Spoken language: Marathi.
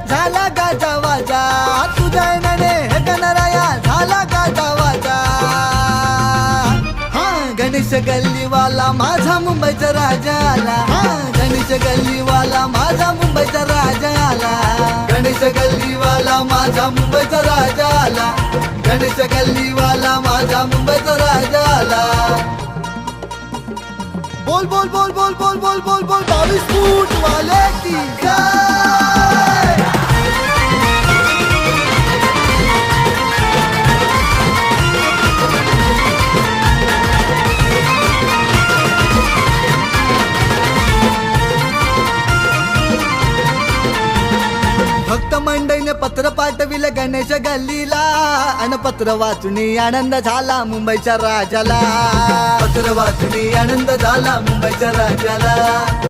झाला गाजा वाजा, तुझ्या येण्याने हे गणराया झाला गाजा वाजा. गणेश गल्लीवाला माझा मुंबईचा राजा आला. गणेश गल्लीवाला माझा मुंबईचा राजा आला. गणेश गल्लीवाला माझा मुंबईचा राजा आला. गणेश गल्लीवाला माझा मुंबईचा राजा आला. बोल बोल बोल बोल बोल बोल बोल बोल 22 फूट वाले की जय. भक्त मंडळीने पत्र पाठविलं गणेश गल्लीला. अन पत्र वाचून आनंद झाला मुंबईच्या राजाला. पत्र वाचून आनंद झाला मुंबईच्या राजाला.